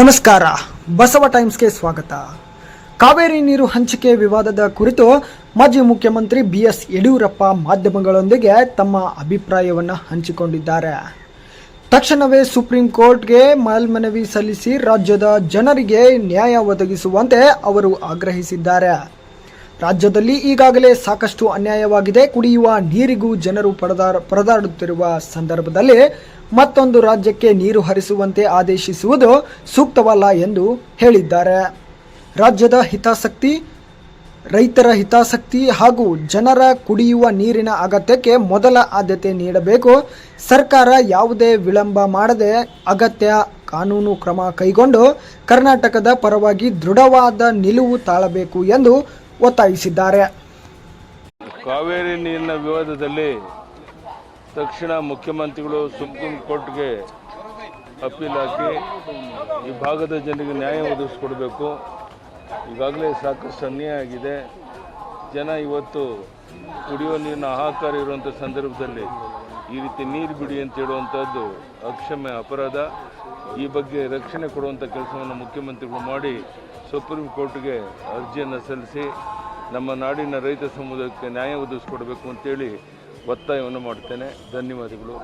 ನಮಸ್ಕಾರ, ಬಸವ ಟೈಮ್ಸ್ಗೆ ಸ್ವಾಗತ. ಕಾವೇರಿ ನೀರು ಹಂಚಿಕೆ ವಿವಾದದ ಕುರಿತು ಮಾಜಿ ಮುಖ್ಯಮಂತ್ರಿ BS ಯಡಿಯೂರಪ್ಪ ಮಾಧ್ಯಮಗಳೊಂದಿಗೆ ತಮ್ಮ ಅಭಿಪ್ರಾಯವನ್ನು ಹಂಚಿಕೊಂಡಿದ್ದಾರೆ. ತಕ್ಷಣವೇ ಸುಪ್ರೀಂ ಕೋರ್ಟ್ಗೆ ಮೇಲ್ಮನವಿ ಸಲ್ಲಿಸಿ ರಾಜ್ಯದ ಜನರಿಗೆ ನ್ಯಾಯ ಒದಗಿಸುವಂತೆ ಅವರು ಆಗ್ರಹಿಸಿದ್ದಾರೆ. ರಾಜ್ಯದಲ್ಲಿ ಈಗಾಗಲೇ ಸಾಕಷ್ಟು ಅನ್ಯಾಯವಾಗಿದೆ. ಕುಡಿಯುವ ನೀರಿಗೂ ಜನರು ಪರದಾಡುತ್ತಿರುವ ಸಂದರ್ಭದಲ್ಲಿ ಮತ್ತೊಂದು ರಾಜ್ಯಕ್ಕೆ ನೀರು ಹರಿಸುವಂತೆ ಆದೇಶಿಸುವುದು ಸೂಕ್ತವಲ್ಲ ಎಂದು ಹೇಳಿದ್ದಾರೆ. ರಾಜ್ಯದ ಹಿತಾಸಕ್ತಿ, ರೈತರ ಹಿತಾಸಕ್ತಿ ಹಾಗೂ ಜನರ ಕುಡಿಯುವ ನೀರಿನ ಅಗತ್ಯಕ್ಕೆ ಮೊದಲ ಆದ್ಯತೆ ನೀಡಬೇಕು. ಸರ್ಕಾರ ಯಾವುದೇ ವಿಳಂಬ ಮಾಡದೆ ಅಗತ್ಯ ಕಾನೂನು ಕ್ರಮ ಕೈಗೊಂಡು ಕರ್ನಾಟಕದ ಪರವಾಗಿ ದೃಢವಾದ ನಿಲುವು ತಾಳಬೇಕು ಎಂದು ಒತ್ತಾಯಿಸಿದ್ದಾರೆ. ಕಾವೇರಿ ನೀರಿನ ವಿವಾದದಲ್ಲಿ ತಕ್ಷಣ ಮುಖ್ಯಮಂತ್ರಿಗಳು ಸುಪ್ರೀಂ ಕೋರ್ಟ್ಗೆ ಅಪೀಲ್ ಹಾಕಿ ಈ ಭಾಗದ ಜನರಿಗೆ ನ್ಯಾಯ ಒದಗಿಸ್ಕೊಡ್ಬೇಕು. ಈಗಾಗಲೇ ಸಾಕಷ್ಟು ಅನ್ಯಾಯ ಆಗಿದೆ. ಜನ ಇವತ್ತು ಕುಡಿಯುವ ನೀರಿನ ಹಾಹಾಕಾರ ಇರುವಂಥ ಸಂದರ್ಭದಲ್ಲಿ ಈ ರೀತಿ ನೀರು ಬಿಡಿ ಅಂತ ಹೇಳುವಂಥದ್ದು ಅಕ್ಷಮ್ಯ ಅಪರಾಧ. ಈ ಬಗ್ಗೆ ರಕ್ಷಣೆ ಕೊಡುವಂಥ ಕೆಲಸವನ್ನು ಮುಖ್ಯಮಂತ್ರಿಗಳು ಮಾಡಿ ಸುಪ್ರೀಂ ಕೋರ್ಟ್ಗೆ ಅರ್ಜಿಯನ್ನು ಸಲ್ಲಿಸಿ ನಮ್ಮ ನಾಡಿನ ರೈತ ಸಮುದಾಯಕ್ಕೆ ನ್ಯಾಯ ಒದಗಿಸ್ಕೊಡ್ಬೇಕು ಅಂತೇಳಿ ಒತ್ತಾಯವನ್ನು ಮಾಡ್ತೇನೆ. ಧನ್ಯವಾದಗಳು.